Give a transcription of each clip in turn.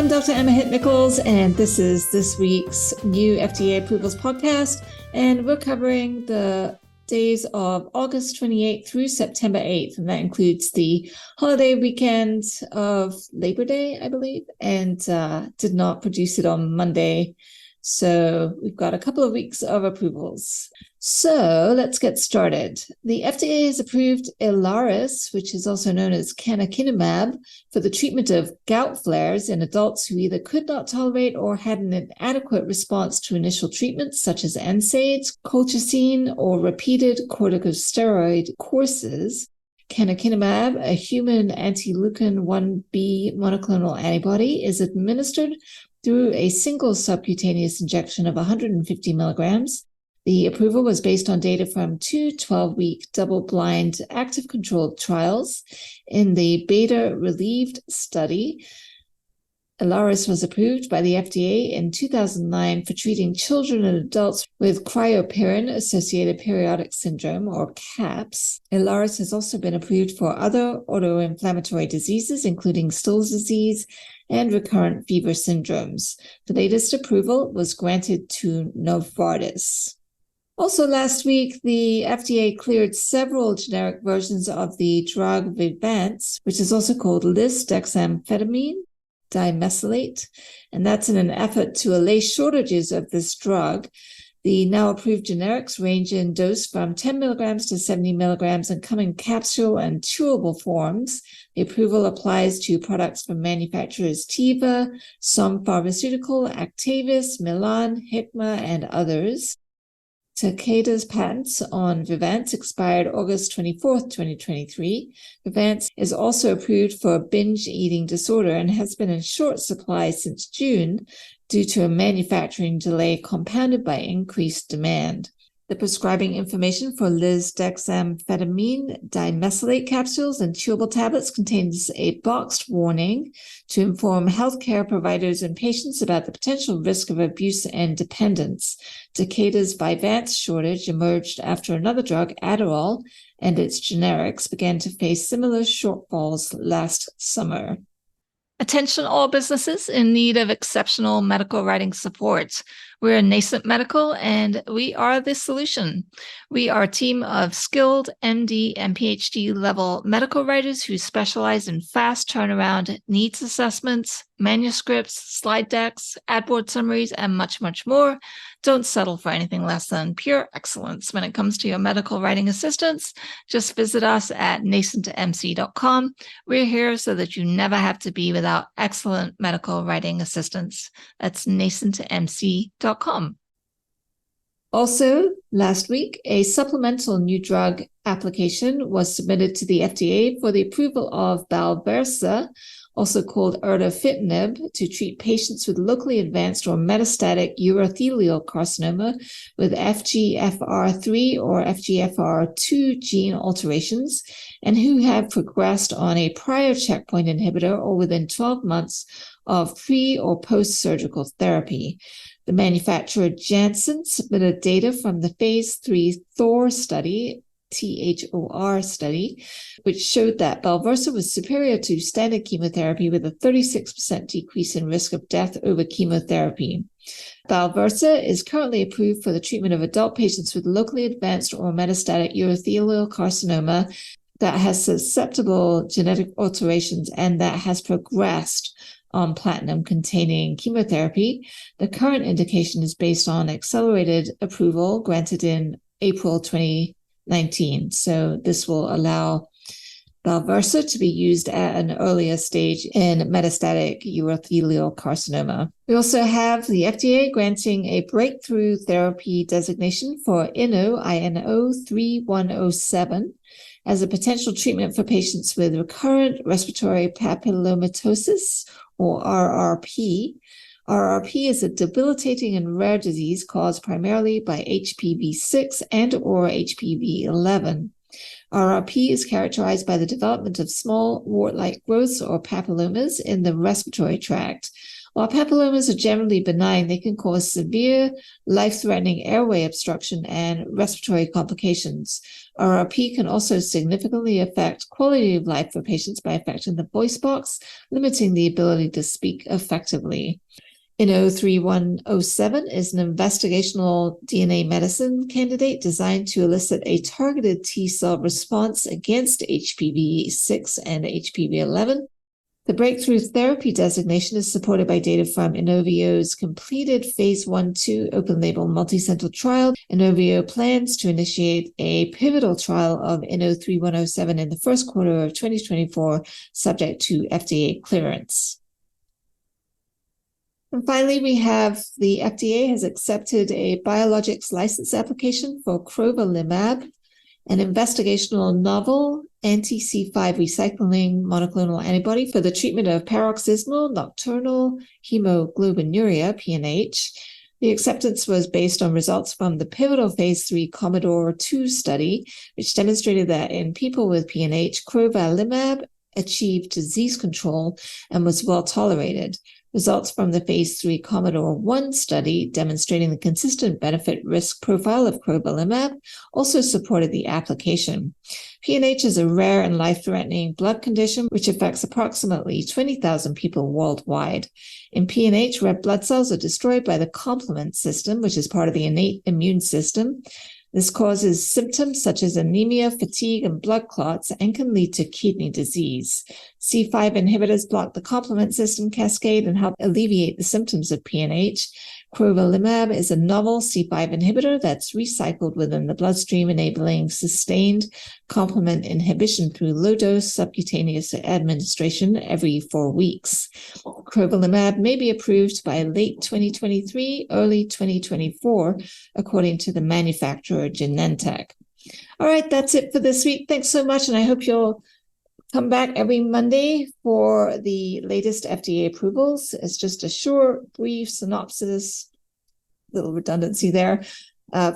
I'm Dr. Emma Hitt Nichols, and this is this week's new FDA Approvals podcast, and we're covering the days of August 28th through September 8th, and that includes the holiday weekend of Labor Day, I believe, and did not produce it on Monday. So we've got a couple of weeks of approvals. So let's get started. The FDA has approved Ilaris, which is also known as canakinumab, for the treatment of gout flares in adults who either could not tolerate or had an inadequate response to initial treatments such as NSAIDs, colchicine, or repeated corticosteroid courses. Canakinumab, a human anti-leukin-1B monoclonal antibody, is administered through a single subcutaneous injection of 150 milligrams. The approval was based on data from two 12-week double-blind active controlled trials. In the beta-relieved study, Ilaris was approved by the FDA in 2009 for treating children and adults with cryopyrin-associated periodic syndrome, or CAPS. Ilaris has also been approved for other autoinflammatory diseases, including Still's disease and recurrent fever syndromes. The latest approval was granted to Novartis. Also last week, the FDA cleared several generic versions of the drug Vyvanse, which is also called lisdexamfetamine dimesylate, and that's in an effort to allay shortages of this drug. The now approved generics range in dose from 10 milligrams to 70 milligrams and come in capsule and chewable forms. The approval applies to products from manufacturers Teva, Som Pharmaceutical, Actavis, Milan, Hikma, and others. Takeda's patents on Vyvanse expired August 24th, 2023. Vyvanse is also approved for binge eating disorder and has been in short supply since June due to a manufacturing delay compounded by increased demand. The prescribing information for lisdexamfetamine dimesylate capsules and chewable tablets contains a boxed warning to inform healthcare providers and patients about the potential risk of abuse and dependence. Takeda's Vyvanse shortage emerged after another drug, Adderall, and its generics began to face similar shortfalls last summer. Attention all businesses in need of exceptional medical writing support. We're Nascent Medical, and we are the solution. We are a team of skilled MD and PhD level medical writers who specialize in fast turnaround needs assessments, manuscripts, slide decks, ad board summaries, and much, much more. Don't settle for anything less than pure excellence when it comes to your medical writing assistance. Just visit us at nascentmc.com. We're here so that you never have to be without excellent medical writing assistance. That's nascentmc.com. Also, last week, a supplemental new drug application was submitted to the FDA for the approval of Balversa, also called erdafitinib, to treat patients with locally advanced or metastatic urothelial carcinoma with FGFR3 or FGFR2 gene alterations and who have progressed on a prior checkpoint inhibitor or within 12 months of pre- or post-surgical therapy. The manufacturer Janssen submitted data from the phase 3 THOR study, THOR study, which showed that Balversa was superior to standard chemotherapy with a 36% decrease in risk of death over chemotherapy. Balversa is currently approved for the treatment of adult patients with locally advanced or metastatic urothelial carcinoma that has susceptible genetic alterations and that has progressed on platinum-containing chemotherapy. The current indication is based on accelerated approval granted in April 2019. So this will allow Balversa to be used at an earlier stage in metastatic urothelial carcinoma. We also have the FDA granting a breakthrough therapy designation for INO-3107 as a potential treatment for patients with recurrent respiratory papillomatosis, or RRP. RRP is a debilitating and rare disease caused primarily by HPV-6 and or HPV-11. RRP is characterized by the development of small wart-like growths or papillomas in the respiratory tract. While papillomas are generally benign, they can cause severe, life-threatening airway obstruction and respiratory complications. RRP can also significantly affect quality of life for patients by affecting the voice box, limiting the ability to speak effectively. INO-3107 is an investigational DNA medicine candidate designed to elicit a targeted T-cell response against HPV-6 and HPV-11. The breakthrough therapy designation is supported by data from Inovio's completed phase 1/2 open-label multicenter trial. Inovio plans to initiate a pivotal trial of INO-3107 in the first quarter of 2024, subject to FDA clearance. And finally, we have the FDA has accepted a biologics license application for crovalimab, an investigational novel anti-C5 recycling monoclonal antibody for the treatment of paroxysmal nocturnal hemoglobinuria, PNH. The acceptance was based on results from the pivotal phase 3 Commodore 2 study, which demonstrated that in people with PNH, crovalimab achieved disease control and was well tolerated. Results from the phase 3 Commodore 1 study demonstrating the consistent benefit-risk profile of crovalimab also supported the application. PNH is a rare and life-threatening blood condition which affects approximately 20,000 people worldwide. In PNH, red blood cells are destroyed by the complement system, which is part of the innate immune system. This causes symptoms such as anemia, fatigue, and blood clots, and can lead to kidney disease. C5 inhibitors block the complement system cascade and help alleviate the symptoms of PNH. Crovalimab is a novel C5 inhibitor that's recycled within the bloodstream, enabling sustained complement inhibition through low-dose subcutaneous administration every 4 weeks. Crovalimab may be approved by late 2023, early 2024, according to the manufacturer Genentech. All right, that's it for this week. Thanks so much, and I hope you'll come back every Monday for the latest FDA approvals. It's just a short, brief synopsis, little redundancy there,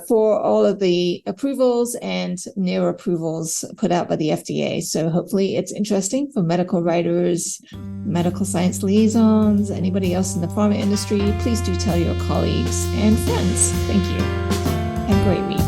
for all of the approvals and near approvals put out by the FDA. So hopefully it's interesting for medical writers, medical science liaisons, anybody else in the pharma industry. Please do tell your colleagues and friends. Thank you. Have a great week.